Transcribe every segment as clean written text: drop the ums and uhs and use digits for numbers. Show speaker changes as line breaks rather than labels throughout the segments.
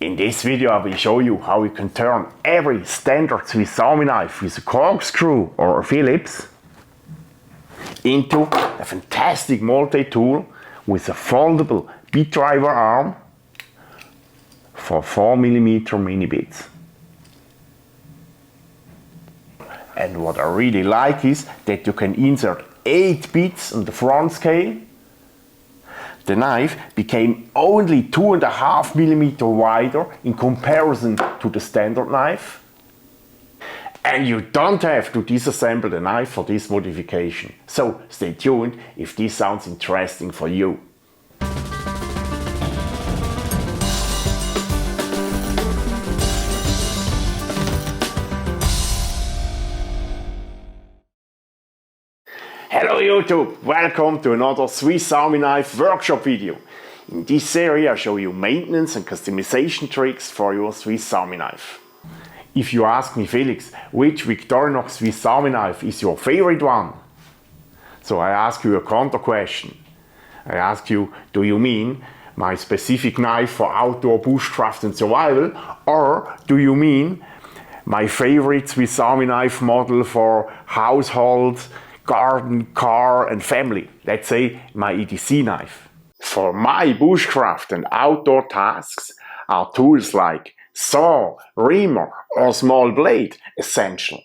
In this video I will show you how you can turn every standard Swiss Army knife with a corkscrew or a Phillips into a fantastic multi-tool with a foldable bit driver arm for 4mm mini bits. And what I really like is that you can insert 8 bits on the front scale. The knife became only 2.5mm wider in comparison to the standard knife. And you don't have to disassemble the knife for this modification. So stay tuned if this sounds interesting for you. Hello YouTube, welcome to another Swiss Army knife workshop video. In this series I show you maintenance and customization tricks for your Swiss Army knife. If you ask me, Felix, which Victorinox Swiss Army knife is your favorite one? So I ask you a counter question. I ask you, do you mean my specific knife for outdoor bushcraft and survival, or do you mean my favorite Swiss Army knife model for household, garden, car and family, let's say my EDC knife? For my bushcraft and outdoor tasks are tools like saw, reamer or small blade essential.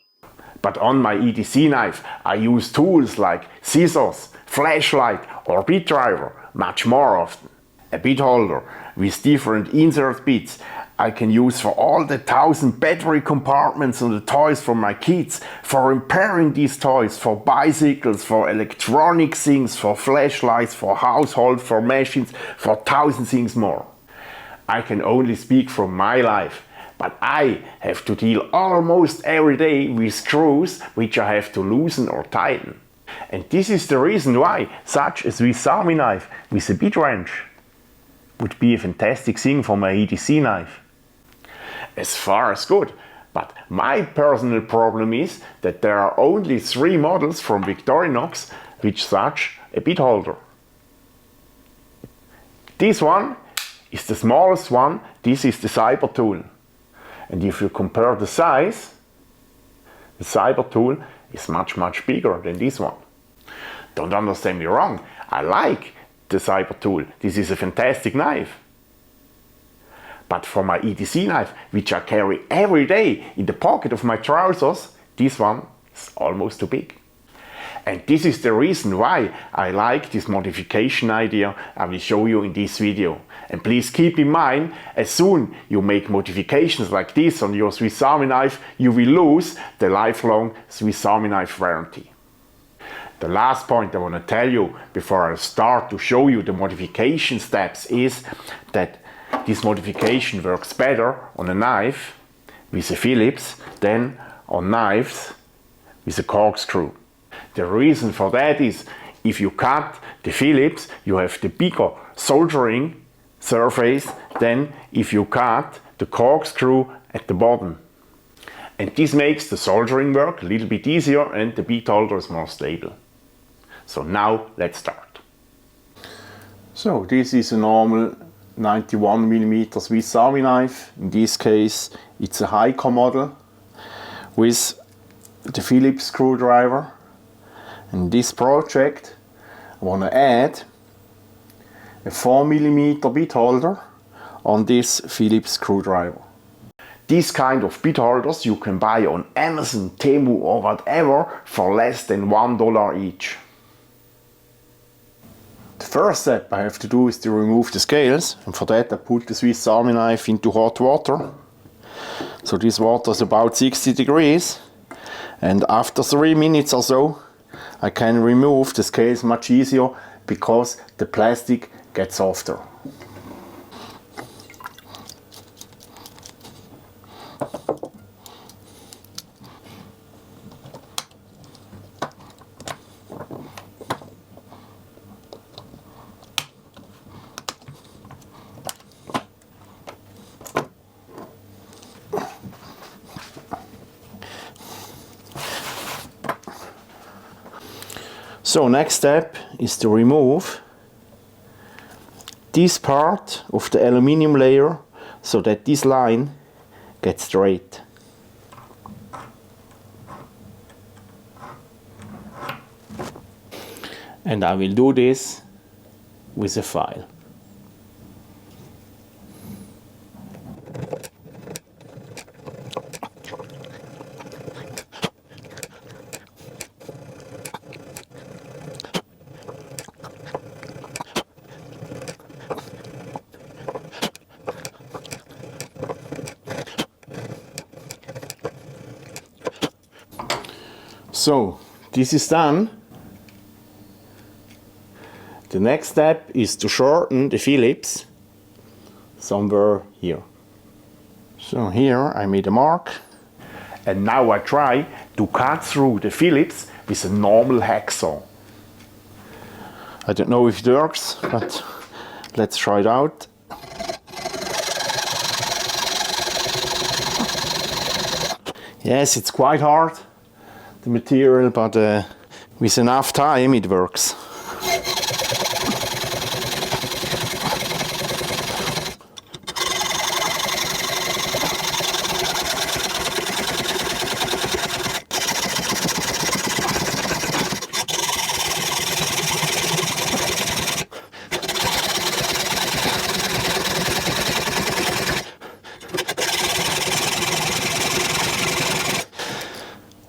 But on my EDC knife I use tools like scissors, flashlight or bit driver much more often. A bit holder with different insert bits I can use for all the 1000 battery compartments on the toys for my kids, for repairing these toys, for bicycles, for electronic things, for flashlights, for household, for machines, for 1000 things more. I can only speak from my life, but I have to deal almost every day with screws which I have to loosen or tighten. And this is the reason why such a Swiss Army knife with a bit wrench would be a fantastic thing for my EDC knife. As far as good, but my personal problem is that there are only 3 models from Victorinox which such a bit holder. This one is the smallest one, this is the Cyber tool. And if you compare the size, the Cyber tool is much bigger than this one. Don't understand me wrong, I like the Cyber tool, this is a fantastic knife. But for my EDC knife, which I carry every day in the pocket of my trousers, this one is almost too big. And this is the reason why I like this modification idea I will show you in this video. And please keep in mind, as soon you make modifications like this on your Swiss Army knife, you will lose the lifelong Swiss Army knife warranty. The last point I want to tell you before I start to show you the modification steps is that this modification works better on a knife with a Phillips than on knives with a corkscrew. The reason for that is if you cut the Phillips you have the bigger soldering surface than if you cut the corkscrew at the bottom. And this makes the soldering work a little bit easier and the bit holder is more stable. So now let's start. So this is a normal 91mm Swiss Army knife. In this case it's a hiker model with the Phillips screwdriver. In this project I want to add a 4mm bit holder on this Phillips screwdriver. These kind of bit holders you can buy on Amazon, Temu or whatever for less than $1 each. The first step I have to do is to remove the scales, and for that I put the Swiss Army knife into hot water. So this water is about 60 degrees, and after 3 minutes or so I can remove the scales much easier because the plastic gets softer. So next step is to remove this part of the aluminium layer
so that this line gets straight. And I will do this with a file. So this is done. The next step is to shorten the Phillips somewhere here. So here I made a mark.
And now I try to cut through the Phillips with a normal hacksaw.
I don't know if it works, but let's try it out. Yes, it's quite hard, the material, but with enough time it works.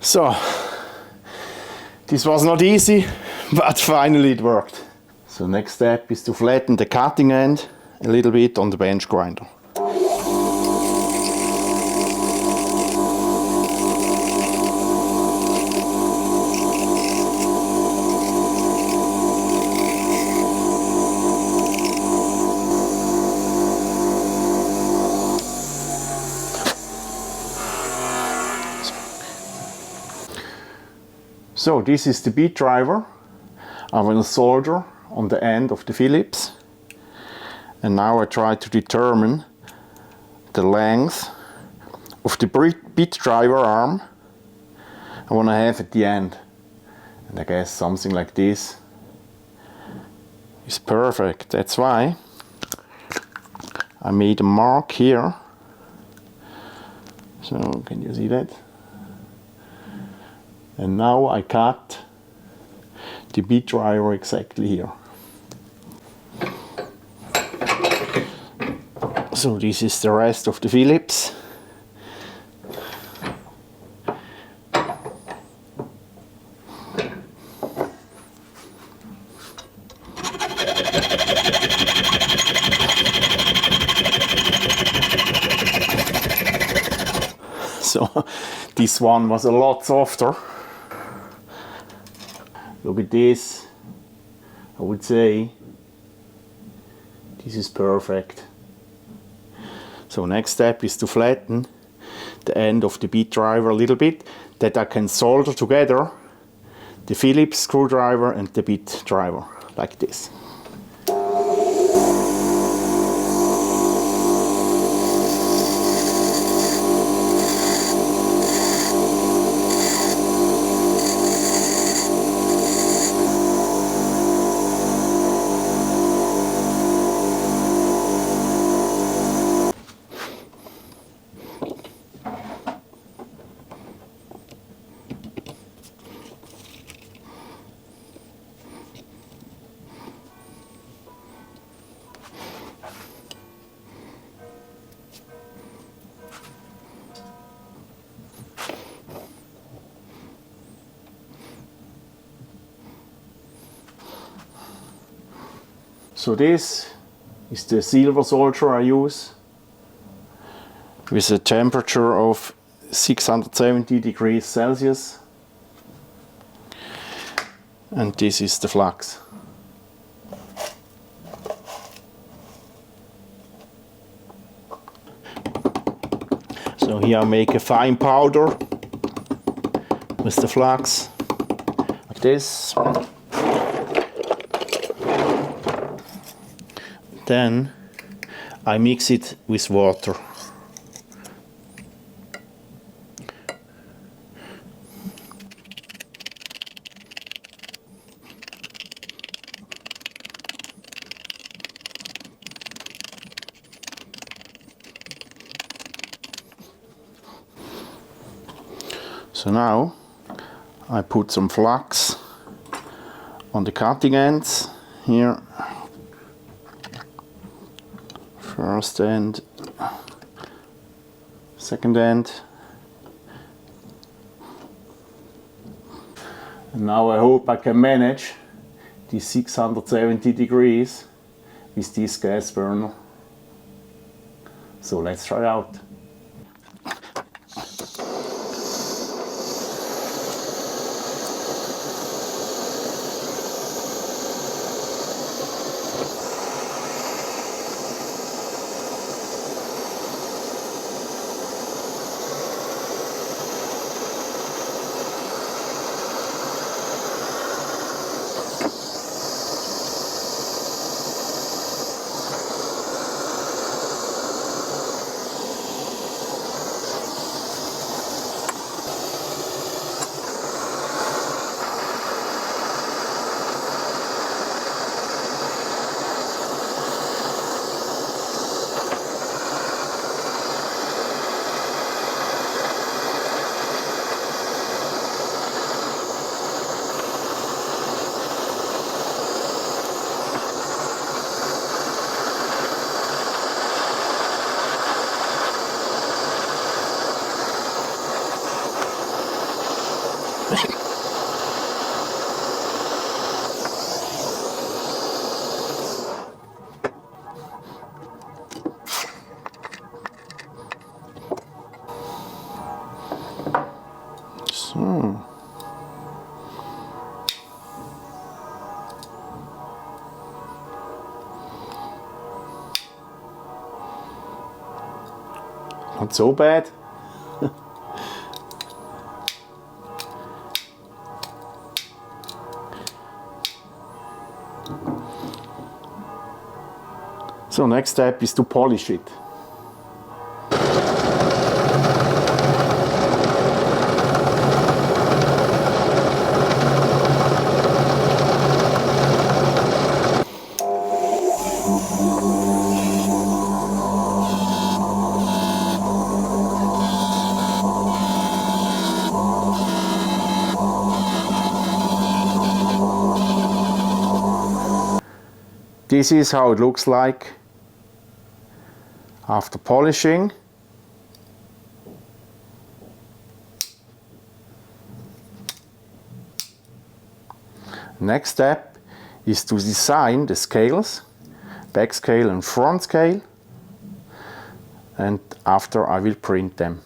So, this was not easy, but finally it worked. So next step is to flatten the cutting end a little bit on the bench grinder. So this is the bead driver. I will solder on the end of the Phillips. And now I try to determine the length of the bead driver arm I want to have at the end. And I guess something like this is perfect. That's why I made a mark here. So can you see that? And now I cut the bead driver exactly here. So this is the rest of the Phillips. So this one was a lot softer. Look at this. I would say this is perfect. So next step is to flatten the end of the bead driver a little bit, that I can solder together the Phillips screwdriver and the bead driver like this. So this is the silver solder I use with a temperature of 670 degrees Celsius. And this is the flux. So here I make a fine powder with the flux, like this. Then I mix it with water. So now I put some flux on the cutting ends here. First end, second end. And now I hope I can manage these 670 degrees with this gas burner. So let's try out. So. Not so bad. So next step is to polish it. This is how it looks like after polishing. Next step is to design the scales, back scale and front scale, and after I will print them.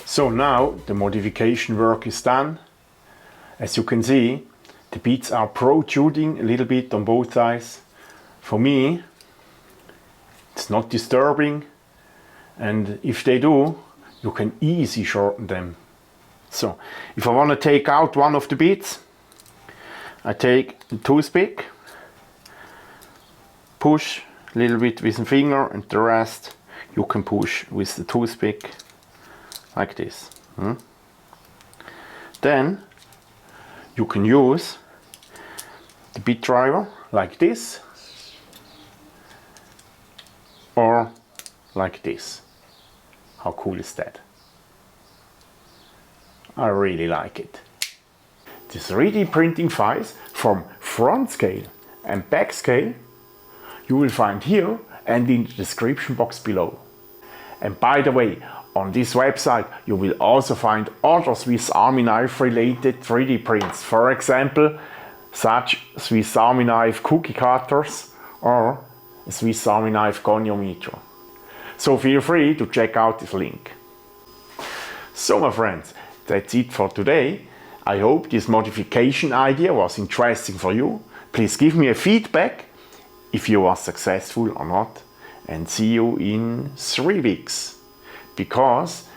So now the modification work is done. As you can see, the bits are protruding a little bit on both sides. For me, it's not disturbing, and if they do, you can easily shorten them. So, if I want to take out one of the bits, I take the toothpick, push a little bit with a finger, and the rest you can push with the toothpick like this. Then you can use the bit driver like this or like this. How cool is that? I really like it. The 3D printing files from front scale and back scale you will find here and in the description box below. And by the way, on this website you will also find other Swiss Army knife related 3D prints. For example, such Swiss Army knife cookie cutters or a Swiss Army knife goniometer. So feel free to check out this link. So my friends, that's it for today. I hope this modification idea was interesting for you. Please give me a feedback if you are successful or not, and see you in 3 weeks. Because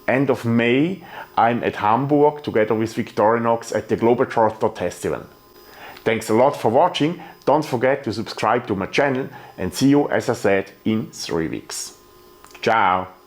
end of May I'm at Hamburg together with Victorinox at the Globetrotter Festival. Thanks a lot for watching. Don't forget to subscribe to my channel, and see you, as I said, in 3 weeks. Ciao!